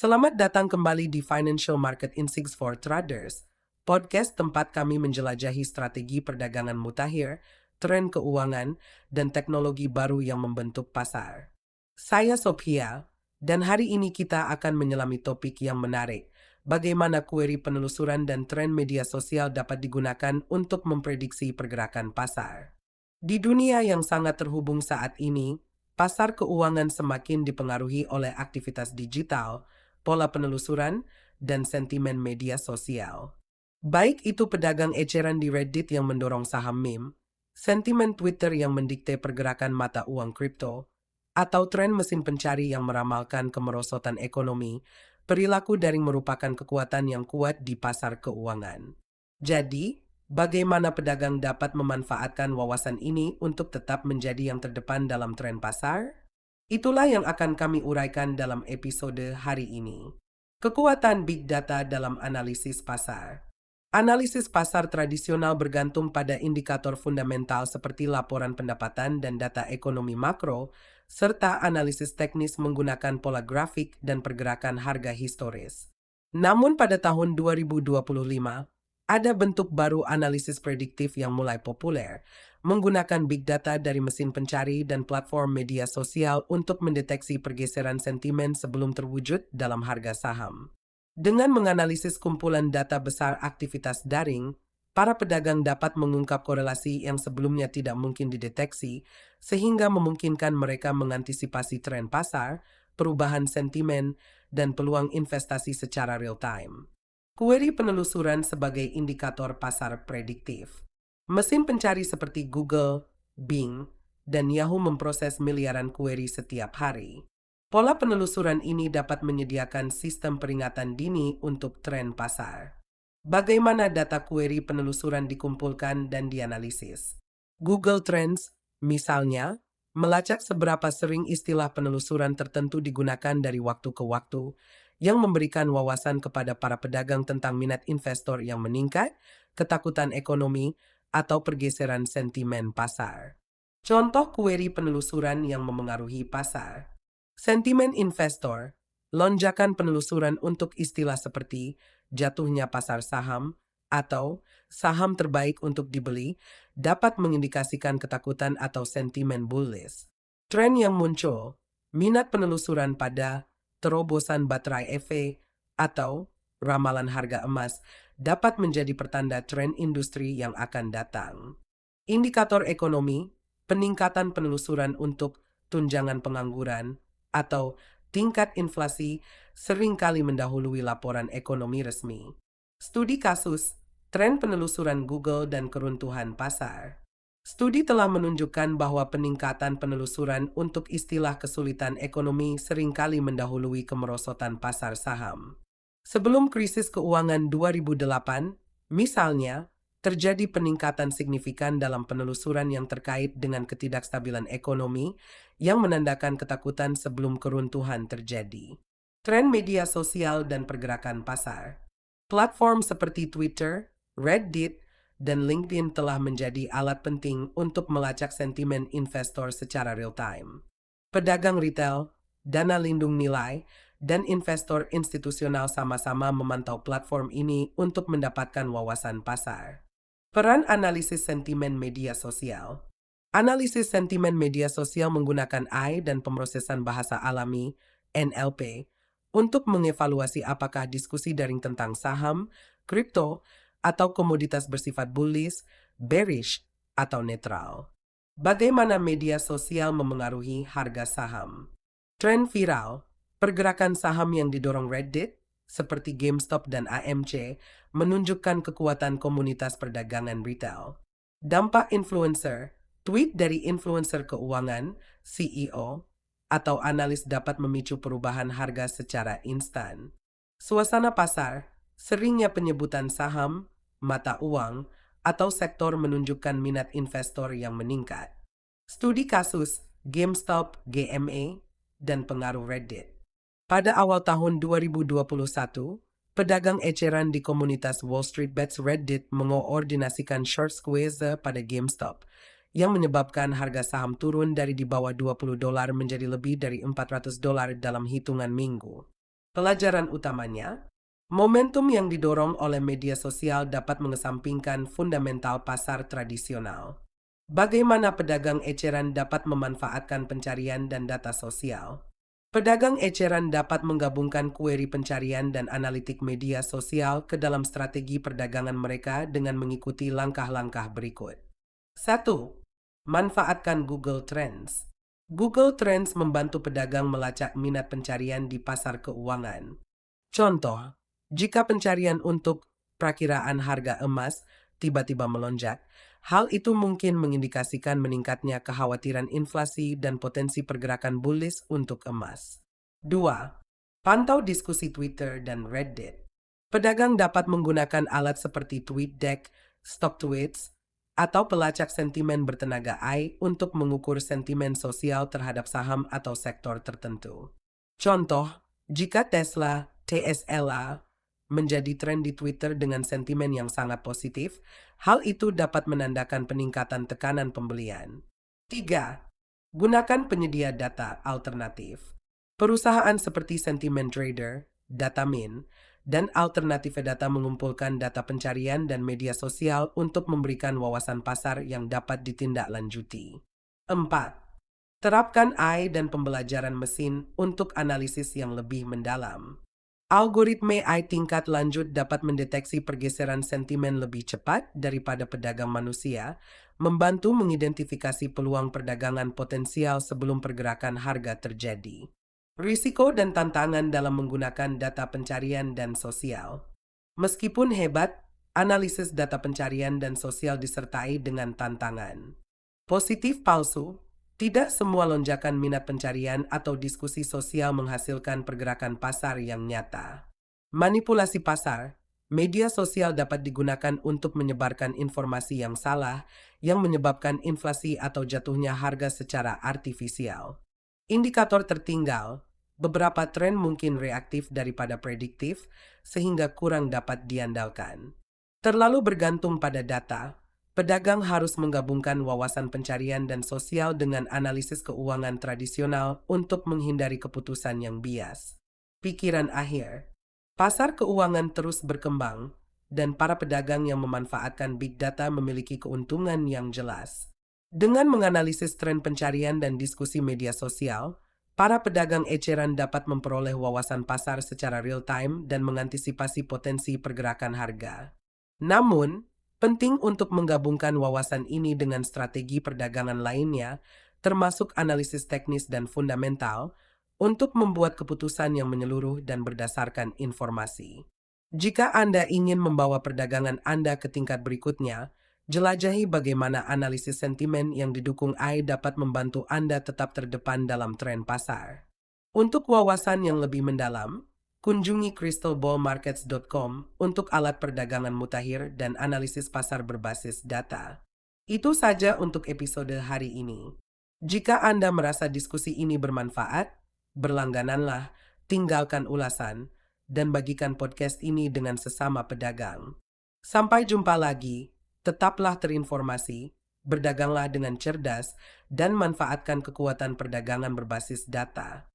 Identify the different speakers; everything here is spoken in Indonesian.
Speaker 1: Selamat datang kembali di Financial Market Insights for Traders, podcast tempat kami menjelajahi strategi perdagangan mutakhir, tren keuangan, dan teknologi baru yang membentuk pasar. Saya Sophia, dan hari ini kita akan menyelami topik yang menarik, bagaimana kueri penelusuran dan tren media sosial dapat digunakan untuk memprediksi pergerakan pasar. Di dunia yang sangat terhubung saat ini, pasar keuangan semakin dipengaruhi oleh aktivitas digital, pola penelusuran, dan sentimen media sosial. Baik itu pedagang eceran di Reddit yang mendorong saham meme, sentimen Twitter yang mendikte pergerakan mata uang kripto, atau tren mesin pencari yang meramalkan kemerosotan ekonomi, perilaku daring merupakan kekuatan yang kuat di pasar keuangan. Jadi, bagaimana pedagang dapat memanfaatkan wawasan ini untuk tetap menjadi yang terdepan dalam tren pasar? Itulah yang akan kami uraikan dalam episode hari ini. Kekuatan Big Data dalam analisis pasar. Analisis pasar tradisional bergantung pada indikator fundamental seperti laporan pendapatan dan data ekonomi makro, serta analisis teknis menggunakan pola grafik dan pergerakan harga historis. Namun pada tahun 2025, ada bentuk baru analisis prediktif yang mulai populer, menggunakan big data dari mesin pencari dan platform media sosial untuk mendeteksi pergeseran sentimen sebelum terwujud dalam harga saham. Dengan menganalisis kumpulan data besar aktivitas daring, para pedagang dapat mengungkap korelasi yang sebelumnya tidak mungkin dideteksi, sehingga memungkinkan mereka mengantisipasi tren pasar, perubahan sentimen, dan peluang investasi secara real-time. Kueri penelusuran sebagai indikator pasar prediktif. Mesin pencari seperti Google, Bing, dan Yahoo memproses miliaran kueri setiap hari. Pola penelusuran ini dapat menyediakan sistem peringatan dini untuk tren pasar. Bagaimana data kueri penelusuran dikumpulkan dan dianalisis? Google Trends, misalnya, melacak seberapa sering istilah penelusuran tertentu digunakan dari waktu ke waktu, yang memberikan wawasan kepada para pedagang tentang minat investor yang meningkat, ketakutan ekonomi, atau pergeseran sentimen pasar. Contoh kueri penelusuran yang memengaruhi pasar. Sentimen investor, lonjakan penelusuran untuk istilah seperti jatuhnya pasar saham atau saham terbaik untuk dibeli dapat mengindikasikan ketakutan atau sentimen bullish. Tren yang muncul, minat penelusuran pada terobosan baterai EV atau ramalan harga emas dapat menjadi pertanda tren industri yang akan datang. Indikator ekonomi, peningkatan penelusuran untuk tunjangan pengangguran, atau tingkat inflasi seringkali mendahului laporan ekonomi resmi. Studi kasus, tren penelusuran Google dan keruntuhan pasar. Studi telah menunjukkan bahwa peningkatan penelusuran untuk istilah kesulitan ekonomi seringkali mendahului kemerosotan pasar saham. Sebelum krisis keuangan 2008, misalnya, terjadi peningkatan signifikan dalam penelusuran yang terkait dengan ketidakstabilan ekonomi yang menandakan ketakutan sebelum keruntuhan terjadi. Tren media sosial dan pergerakan pasar. Platform seperti Twitter, Reddit, dan LinkedIn telah menjadi alat penting untuk melacak sentimen investor secara real-time. Pedagang retail, dana lindung nilai, dan investor institusional sama-sama memantau platform ini untuk mendapatkan wawasan pasar. Peran analisis sentimen media sosial. Analisis sentimen media sosial menggunakan AI dan pemrosesan bahasa alami, NLP, untuk mengevaluasi apakah diskusi daring tentang saham, kripto, atau komoditas bersifat bullish, bearish, atau netral. Bagaimana media sosial memengaruhi harga saham? Tren viral, pergerakan saham yang didorong Reddit, seperti GameStop dan AMC, menunjukkan kekuatan komunitas perdagangan retail. Dampak influencer, tweet dari influencer keuangan, CEO, atau analis dapat memicu perubahan harga secara instan. Suasana pasar, seringnya penyebutan saham, mata uang, atau sektor menunjukkan minat investor yang meningkat. Studi kasus GameStop, GME, dan pengaruh Reddit. Pada awal tahun 2021, pedagang eceran di komunitas Wall Street Bets Reddit mengoordinasikan short squeeze pada GameStop, yang menyebabkan harga saham turun dari di bawah $20 menjadi lebih dari $400 dalam hitungan minggu. Pelajaran utamanya, momentum yang didorong oleh media sosial dapat mengesampingkan fundamental pasar tradisional. Bagaimana pedagang eceran dapat memanfaatkan pencarian dan data sosial? Pedagang eceran dapat menggabungkan kueri pencarian dan analitik media sosial ke dalam strategi perdagangan mereka dengan mengikuti langkah-langkah berikut. 1. Manfaatkan Google Trends. Google Trends membantu pedagang melacak minat pencarian di pasar keuangan. Contoh, jika pencarian untuk perakiraan harga emas tiba-tiba melonjak, hal itu mungkin mengindikasikan meningkatnya kekhawatiran inflasi dan potensi pergerakan bullish untuk emas. 2. Pantau diskusi Twitter dan Reddit. Pedagang dapat menggunakan alat seperti TweetDeck, StockTweets, atau pelacak sentimen bertenaga AI untuk mengukur sentimen sosial terhadap saham atau sektor tertentu. Contoh, jika TSLA menjadi tren di Twitter dengan sentimen yang sangat positif, hal itu dapat menandakan peningkatan tekanan pembelian. 3. Gunakan penyedia data alternatif. Perusahaan seperti Sentiment Trader, Datamin, dan Alternative Data mengumpulkan data pencarian dan media sosial untuk memberikan wawasan pasar yang dapat ditindaklanjuti. 4. Terapkan AI dan pembelajaran mesin untuk analisis yang lebih mendalam. Algoritma AI tingkat lanjut dapat mendeteksi pergeseran sentimen lebih cepat daripada pedagang manusia, membantu mengidentifikasi peluang perdagangan potensial sebelum pergerakan harga terjadi. Risiko dan tantangan dalam menggunakan data pencarian dan sosial. Meskipun hebat, analisis data pencarian dan sosial disertai dengan tantangan. Positif palsu, tidak semua lonjakan minat pencarian atau diskusi sosial menghasilkan pergerakan pasar yang nyata. Manipulasi pasar, media sosial dapat digunakan untuk menyebarkan informasi yang salah yang menyebabkan inflasi atau jatuhnya harga secara artifisial. Indikator tertinggal, beberapa tren mungkin reaktif daripada prediktif sehingga kurang dapat diandalkan. Terlalu bergantung pada data, pedagang harus menggabungkan wawasan pencarian dan sosial dengan analisis keuangan tradisional untuk menghindari keputusan yang bias. Pikiran akhir, pasar keuangan terus berkembang, dan para pedagang yang memanfaatkan big data memiliki keuntungan yang jelas. Dengan menganalisis tren pencarian dan diskusi media sosial, para pedagang eceran dapat memperoleh wawasan pasar secara real-time dan mengantisipasi potensi pergerakan harga. Namun, penting untuk menggabungkan wawasan ini dengan strategi perdagangan lainnya, termasuk analisis teknis dan fundamental, untuk membuat keputusan yang menyeluruh dan berdasarkan informasi. Jika Anda ingin membawa perdagangan Anda ke tingkat berikutnya, jelajahi bagaimana analisis sentimen yang didukung AI dapat membantu Anda tetap terdepan dalam tren pasar. Untuk wawasan yang lebih mendalam, kunjungi crystalballmarkets.com untuk alat perdagangan mutakhir dan analisis pasar berbasis data. Itu saja untuk episode hari ini. Jika Anda merasa diskusi ini bermanfaat, berlanggananlah, tinggalkan ulasan, dan bagikan podcast ini dengan sesama pedagang. Sampai jumpa lagi, tetaplah terinformasi, berdaganglah dengan cerdas, dan manfaatkan kekuatan perdagangan berbasis data.